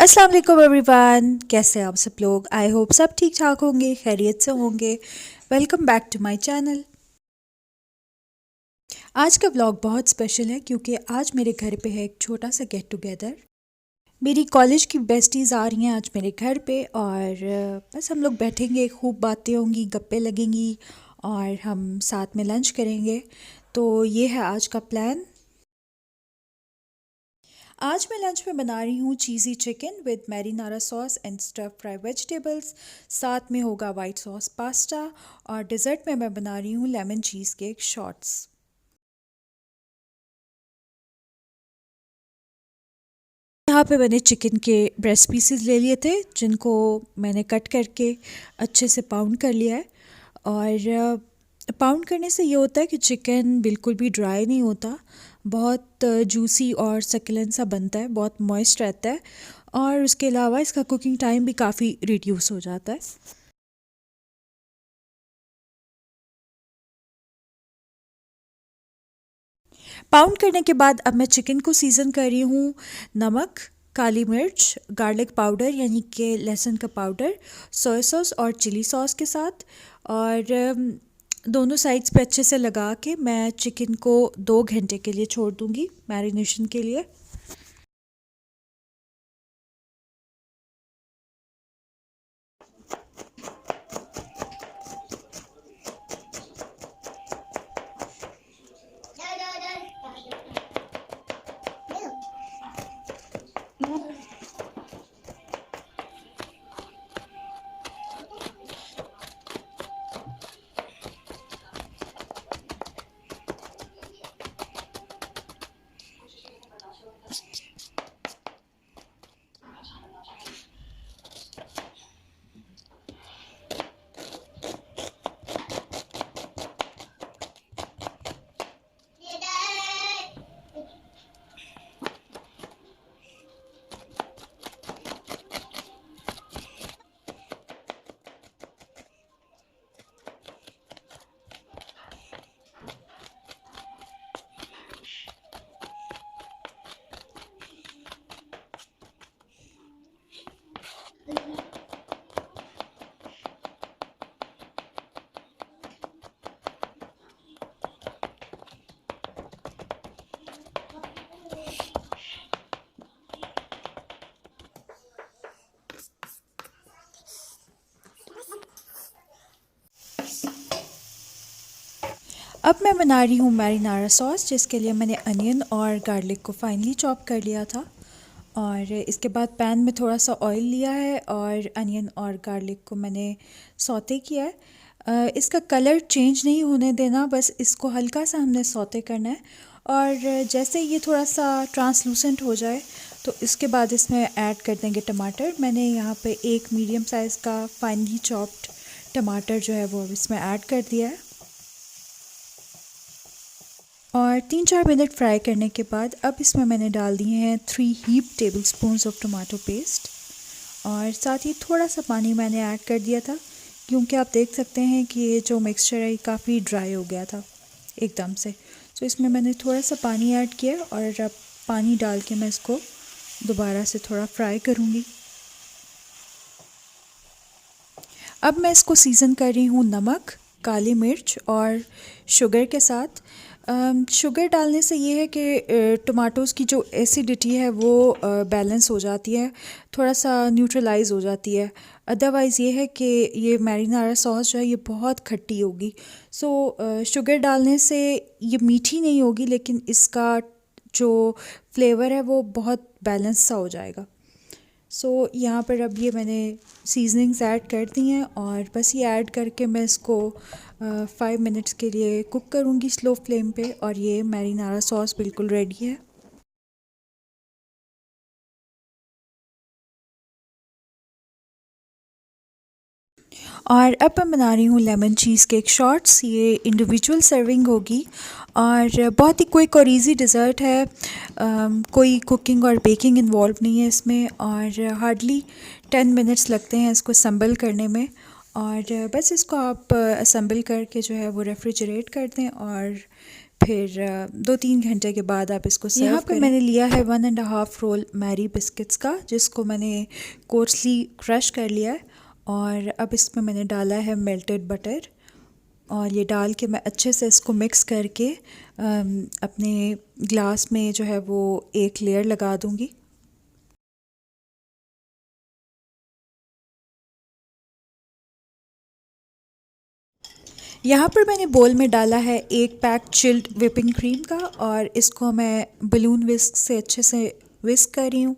अस्सलाम वालेकुम एवरीवन। कैसे हैं आप सब लोग? आई होप सब ठीक ठाक होंगे, खैरियत से होंगे। Welcome back to my channel. आज का व्लॉग बहुत स्पेशल है क्योंकि आज मेरे घर पे है एक छोटा सा गेट टुगेदर। मेरी कॉलेज की बेस्टीज़ आ रही हैं आज मेरे घर पे और बस हम लोग बैठेंगे, खूब बातें होंगी, गप्पे लगेंगी और हम साथ में लंच करेंगे। तो ये है आज का प्लान। आज मैं लंच में बना रही हूँ cheesy chicken with marinara sauce and stuff fry vegetables. साथ में होगा वाइट सॉस पास्ता और डिज़र्ट में मैं बना रही हूँ लेमन चीज़ केक शॉर्ट्स। यहाँ पे मैंने चिकन के ब्रेस्ट पीसेस ले लिए थे जिनको मैंने कट करके अच्छे से पाउंड कर लिया है। और पाउंड करने से ये होता है कि चिकन बिल्कुल भी ड्राई नहीं होता, बहुत जूसी और सक्लेंट सा बनता है, बहुत मॉइस्ट रहता है और उसके अलावा इसका कुकिंग टाइम भी काफ़ी रिड्यूस हो जाता है। पाउंड करने के बाद अब मैं चिकन को सीज़न कर रही हूँ नमक, काली मिर्च, गार्लिक पाउडर यानी कि लहसुन का पाउडर, सोया सॉस और चिली सॉस के साथ। और दोनों साइड्स पे अच्छे से लगा के मैं चिकन को 2 घंटे के लिए छोड़ दूँगी मैरिनेशन के लिए। अब मैं बना रही हूँ मैरिनारा सॉस जिसके लिए मैंने अनियन और गार्लिक को फाइनली चॉप कर लिया था। और इसके बाद पैन में थोड़ा सा ऑयल लिया है और अनियन और गार्लिक को मैंने सौते किया है। इसका कलर चेंज नहीं होने देना, बस इसको हल्का सा हमने सौते करना है। और जैसे ये थोड़ा सा ट्रांसलूसेंट हो जाए तो इसके बाद इसमें ऐड कर देंगे टमाटर। मैंने यहाँ पे एक मीडियम साइज़ का फाइनली चॉप्ड टमाटर जो है वो इसमें ऐड कर दिया है। और 3-4 मिनट फ्राई करने के बाद अब इसमें मैंने डाल दिए हैं 3 heap table spoons of tomato paste. और साथ ही थोड़ा सा पानी मैंने ऐड कर दिया था क्योंकि आप देख सकते हैं कि ये जो मिक्सचर है ये काफ़ी ड्राई हो गया था एकदम से। तो इसमें मैंने थोड़ा सा पानी ऐड किया और अब पानी डाल के मैं इसको दोबारा से थोड़ा फ्राई करूँगी। अब मैं इसको सीज़न कर रही हूँ नमक, काली मिर्च और शुगर के साथ। शुगर डालने से ये है कि टमाटोज़ की जो एसिडिटी है वो बैलेंस हो जाती है, थोड़ा सा न्यूट्रलाइज हो जाती है। अदरवाइज़ ये है कि ये मैरिनारा सॉस जो है ये बहुत खट्टी होगी। शुगर डालने से ये मीठी नहीं होगी लेकिन इसका जो फ्लेवर है वो बहुत बैलेंस सा हो जाएगा। यहाँ पर अब ये मैंने सीजनिंग्स ऐड कर दी हैं और बस ये ऐड करके मैं इसको 5 मिनट्स के लिए कुक करूँगी स्लो फ्लेम पे और ये मैरिनारा सॉस बिल्कुल रेडी है। और अब मैं बना रही हूँ लेमन चीज़ केक शॉर्ट्स। ये इंडिविजुअल सर्विंग होगी और बहुत ही क्विक और इजी डिज़र्ट है। कोई कुकिंग और बेकिंग इन्वॉल्व नहीं है इसमें और हार्डली 10 मिनट्स लगते हैं इसको असम्बल करने में। और बस इसको आप असम्बल करके जो है वो रेफ्रिजरेट कर दें और फिर 2-3 घंटे के बाद आप इसको सर्व यहाँ पे करें। मैंने लिया है 1.5 रोल मैरी बिस्किट्स का, जिसको मैंने कोर्सली क्रश कर लिया है, और अब इसमें मैंने डाला है मेल्टेड बटर, और ये डाल के मैं अच्छे से इसको मिक्स करके अपने ग्लास में जो है वो एक लेयर लगा दूँगी। यहाँ पर मैंने बोल में डाला है 1 पैक चिल्ड व्हिपिंग क्रीम का, और इसको मैं बलून विस्क से अच्छे से विस्क कर रही हूँ।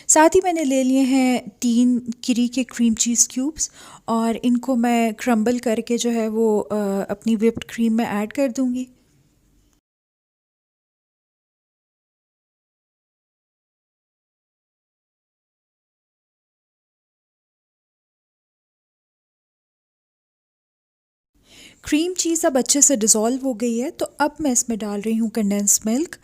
साथ ही मैंने ले लिए हैं 3 किरी के क्रीम चीज़ क्यूब्स, और इनको मैं क्रम्बल करके जो है वो अपनी व्हिप्ड क्रीम में ऐड कर दूँगी। क्रीम चीज़ अब अच्छे से डिज़ोल्व हो गई है, तो अब मैं इसमें डाल रही हूँ कंडेंस मिल्क,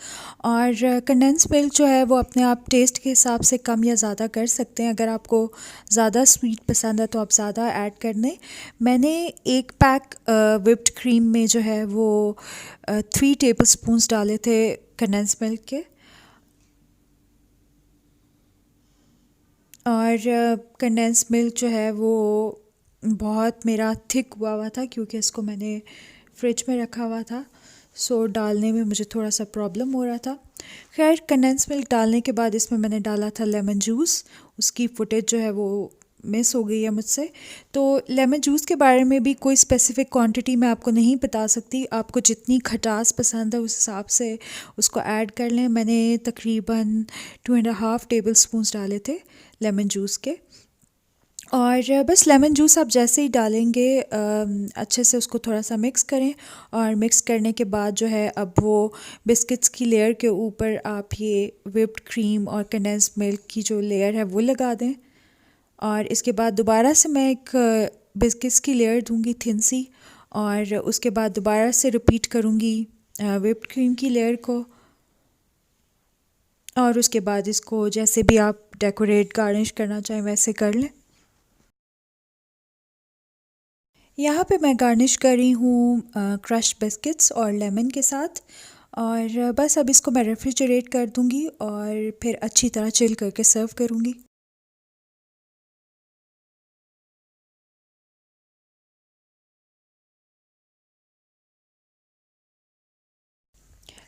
और कंडेंस मिल्क जो है वो अपने आप टेस्ट के हिसाब से कम या ज़्यादा कर सकते हैं। अगर आपको ज़्यादा स्वीट पसंद है तो आप ज़्यादा ऐड कर दें। मैंने 1 पैक व्हिप्ड क्रीम में जो है वो 3 टेबलस्पून्स डाले थे कंडेंस मिल्क के, और कंडेंस मिल्क जो है वो बहुत मेरा थिक हुआ था, क्योंकि इसको मैंने फ्रिज में रखा हुआ था, सो डालने में मुझे थोड़ा सा प्रॉब्लम हो रहा था। खैर, कंडेंस मिल्क डालने के बाद इसमें मैंने डाला था लेमन जूस, उसकी फुटेज जो है वो मिस हो गई है मुझसे। तो लेमन जूस के बारे में भी कोई स्पेसिफ़िक क्वांटिटी मैं आपको नहीं बता सकती, आपको जितनी खटास पसंद है उस हिसाब से उसको ऐड कर लें। मैंने तकरीबन 2.5 टेबलस्पून्स डाले थे लेमन जूस के, और बस लेमन जूस आप जैसे ही डालेंगे अच्छे से उसको थोड़ा सा मिक्स करें, और मिक्स करने के बाद जो है अब वो बिस्किट्स की लेयर के ऊपर आप ये व्हिप्ड क्रीम और कंडेंस्ड मिल्क की जो लेयर है वो लगा दें, और इसके बाद दोबारा से मैं एक बिस्किट्स की लेयर दूंगी थिन सी, और उसके बाद दोबारा से रिपीट करूंगी व्हिप्ड क्रीम की लेयर को, और उसके बाद इसको जैसे भी आप डेकोरेट गार्निश करना चाहें वैसे कर लें। यहाँ पे मैं गार्निश कर रही हूँ क्रश बिस्किट्स और लेमन के साथ, और बस अब इसको मैं रेफ्रिजरेट कर दूँगी और फिर अच्छी तरह चिल करके सर्व करूँगी।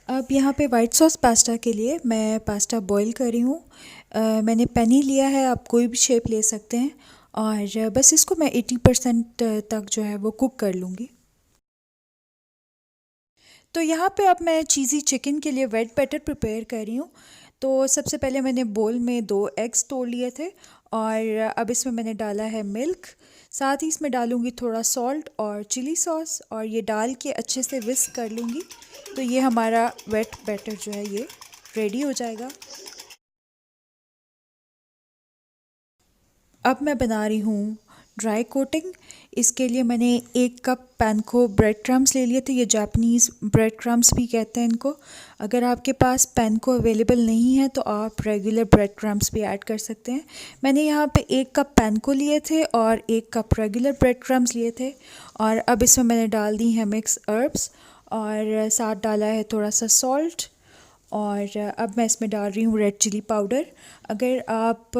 अब यहाँ पे वाइट सॉस पास्ता के लिए मैं पास्ता बॉईल कर रही हूँ। मैंने पेनी लिया है, आप कोई भी शेप ले सकते हैं, और बस इसको मैं 80% तक जो है वो कुक कर लूँगी। तो यहाँ पे अब मैं चीज़ी चिकन के लिए वेट बैटर प्रिपेयर कर रही हूँ। तो सबसे पहले मैंने बोल में 2 एग्स तोड़ लिए थे, और अब इसमें मैंने डाला है मिल्क, साथ ही इसमें डालूँगी थोड़ा सॉल्ट और चिली सॉस, और ये डाल के अच्छे से विस्क कर लूँगी। तो ये हमारा वेट बैटर जो है ये रेडी हो जाएगा। अब मैं बना रही हूँ ड्राई कोटिंग। इसके लिए मैंने 1 कप पैनको ब्रेड क्रम्स ले लिए थे, ये जापानीज़ ब्रेड क्रम्स भी कहते हैं इनको। अगर आपके पास पैनको अवेलेबल नहीं है तो आप रेगुलर ब्रेड क्रम्स भी ऐड कर सकते हैं। मैंने यहाँ पे 1 कप पैनको लिए थे और 1 कप रेगुलर ब्रेड क्रम्स लिए थे, और अब इसमें मैंने डाल दी है मिक्स हर्ब्स, और साथ डाला है थोड़ा सा सॉल्ट, और अब मैं इसमें डाल रही हूँ रेड चिली पाउडर। अगर आप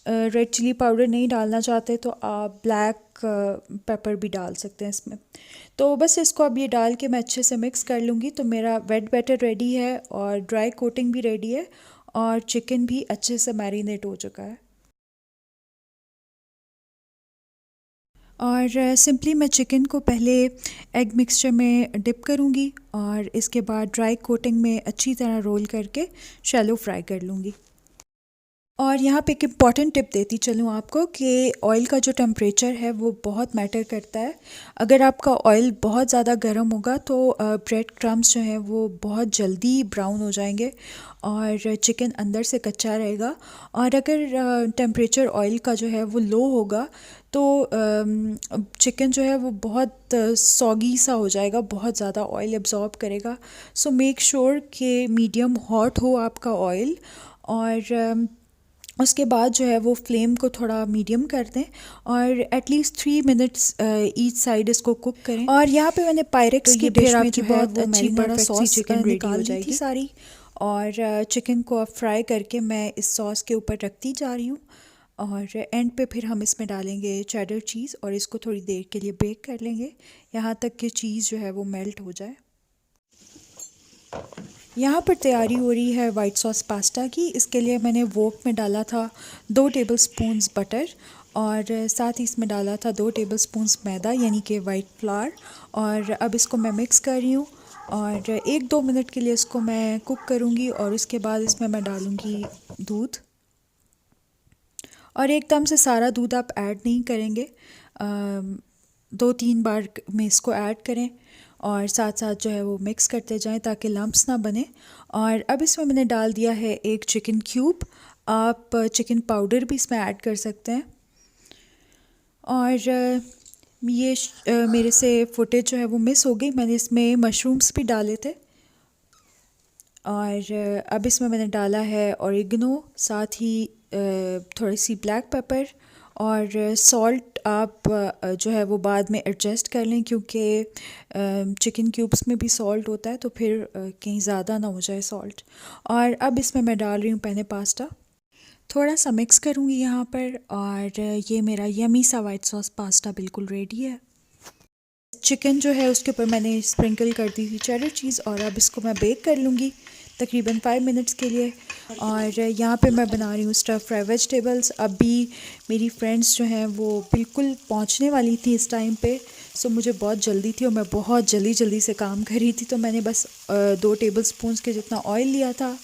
रेड चिली पाउडर नहीं डालना चाहते तो आप ब्लैक पेपर भी डाल सकते हैं इसमें। तो बस इसको अब ये डाल के मैं अच्छे से मिक्स कर लूँगी। तो मेरा वेट बैटर रेडी है, और ड्राई कोटिंग भी रेडी है, और चिकन भी अच्छे से मैरिनेट हो चुका है। और सिंपली मैं चिकन को पहले एग मिक्सचर में डिप करूँगी, और इसके बाद ड्राई कोटिंग में अच्छी तरह रोल करके शैलो फ्राई कर लूँगी। और यहाँ पे एक इम्पॉर्टेंट टिप देती चलूँ आपको कि ऑयल का जो टेम्परेचर है वो बहुत मैटर करता है। अगर आपका ऑयल बहुत ज़्यादा गर्म होगा तो ब्रेड क्रम्स जो हैं वो बहुत जल्दी ब्राउन हो जाएंगे, और चिकन अंदर से कच्चा रहेगा। और अगर टेम्परेचर ऑयल का जो है वो लो होगा तो चिकन जो है वो बहुत सॉगी सा हो जाएगा, बहुत ज़्यादा ऑयल एब्जॉर्ब करेगा। सो मेक श्योर कि मीडियम हॉट हो आपका ऑयल, और उसके बाद जो है वो फ्लेम को थोड़ा मीडियम कर दें और एटलीस्ट 3 मिनट्स ईच साइड इसको कुक करें। और यहाँ पे मैंने पायरेक्स की डिश में जो है वो अच्छी बड़ा सॉस चिकन निकाल दी थी सारी, और चिकन को अब फ्राई करके मैं इस सॉस के ऊपर रखती जा रही हूँ। और एंड पे फिर हम इसमें डालेंगे चेडर चीज़ और इसको थोड़ी देर के लिए बेक कर लेंगे यहाँ तक कि चीज़ जो है वो मेल्ट हो जाए। यहाँ पर तैयारी हो रही है वाइट सॉस पास्ता की। इसके लिए मैंने वोक में डाला था 2 टेबलस्पून्स बटर और साथ ही इसमें डाला था 2 टेबलस्पून्स मैदा यानी कि वाइट फ्लावर। और अब इसको मैं मिक्स कर रही हूँ और 1-2 मिनट के लिए इसको मैं कुक करूँगी और उसके बाद इसमें मैं डालूँगी दूध। और एकदम से सारा दूध आप ऐड नहीं करेंगे, 2-3 बार में इसको ऐड करें और साथ साथ जो है वो मिक्स करते जाएं ताकि लम्प्स ना बने। और अब इसमें मैंने डाल दिया है 1 चिकन क्यूब, आप चिकन पाउडर भी इसमें ऐड कर सकते हैं। और मेरे से फुटेज जो है वो मिस हो गई, मैंने इसमें मशरूम्स भी डाले थे। और अब इसमें मैंने डाला है ऑरिगनो, साथ ही थोड़ी सी ब्लैक पेपर और सॉल्ट आप जो है वो बाद में एडजस्ट कर लें क्योंकि चिकन क्यूब्स में भी सॉल्ट होता है तो फिर कहीं ज़्यादा ना हो जाए सॉल्ट। और अब इसमें मैं डाल रही हूँ पेने पास्ता, थोड़ा सा मिक्स करूँगी यहाँ पर और ये मेरा यमी सा वाइट सॉस पास्ता बिल्कुल रेडी है। चिकन जो है उसके ऊपर मैंने स्प्रिंकल कर दी थी चेडर चीज़ और अब इसको मैं बेक कर लूँगी तकरीबन 5 मिनट्स के लिए। और यहाँ पे मैं बना रही हूँ स्टफ़ फ्राई वेजिटेबल्स। अभी मेरी फ्रेंड्स जो हैं वो बिल्कुल पहुँचने वाली थी इस टाइम पे, सो मुझे बहुत जल्दी थी और मैं बहुत जल्दी से काम कर रही थी। तो मैंने बस 2 टेबलस्पून के जितना ऑयल लिया था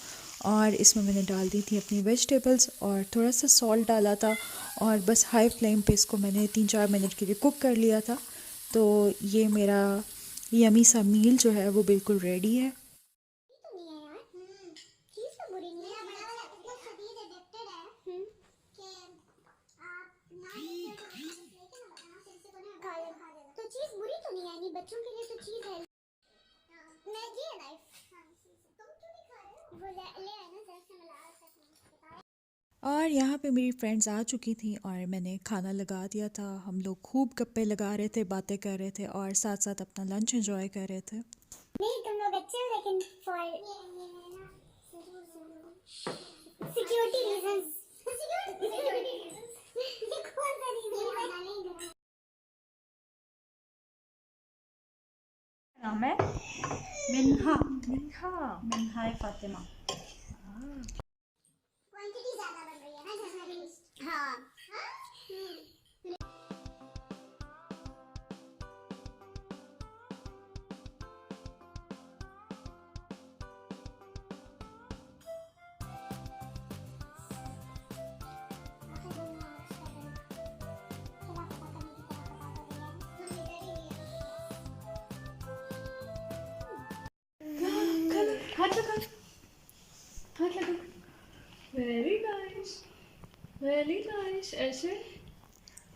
और इसमें मैंने डाल दी थी अपनी वेजिटेबल्स और थोड़ा सा सॉल्ट डाला था और बस हाई फ्लेम पे इसको मैंने 3-4 मिनट के लिए कुक कर लिया था। तो ये मेरा यमी सा मील जो है वो बिल्कुल रेडी है। तो चीज बुरी तो नहीं है, नहीं बच्चों के लिए तो चीज है। मैगी है लाइफ। तुम क्यों नहीं खा रहे हो? वो ले आए ना जरा से मिला सकते। और यहाँ पे मेरी फ्रेंड्स आ चुकी थी और मैंने खाना लगा दिया था। हम लोग खूब गप्पे लगा रहे थे, बातें कर रहे थे और साथ साथ अपना लंच एंजॉय कर रहे थे। नहीं तुम लोग अच्छे हो लेकिन फॉर सिक्योरिटी रीजंस। ये कौन सा रीजन है? नाम है मिन्हा। मिन्हा फातिमा। क्वांटिटी ज्यादा बन रही है ना घर में भी। हाँ हाथ लगा, हाथ लगा। Very nice, very nice. ऐसे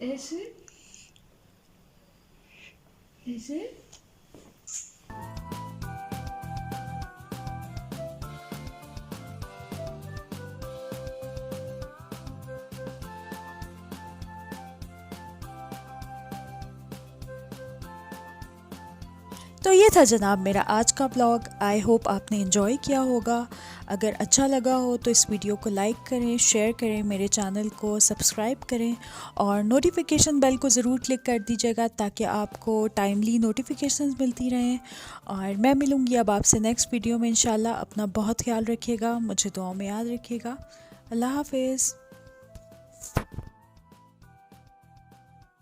ऐसे ऐसे। तो ये था जनाब मेरा आज का ब्लॉग। आई होप आपने एंजॉय किया होगा। अगर अच्छा लगा हो तो इस वीडियो को लाइक करें, शेयर करें, मेरे चैनल को सब्सक्राइब करें और नोटिफिकेशन बेल को ज़रूर क्लिक कर दीजिएगा ताकि आपको टाइमली नोटिफिकेशंस मिलती रहें। और मैं मिलूँगी अब आपसे नेक्स्ट वीडियो में इंशाल्लाह। अपना बहुत ख्याल रखिएगा, मुझे दुआओं में याद रखिएगा। अल्लाह हाफिज़।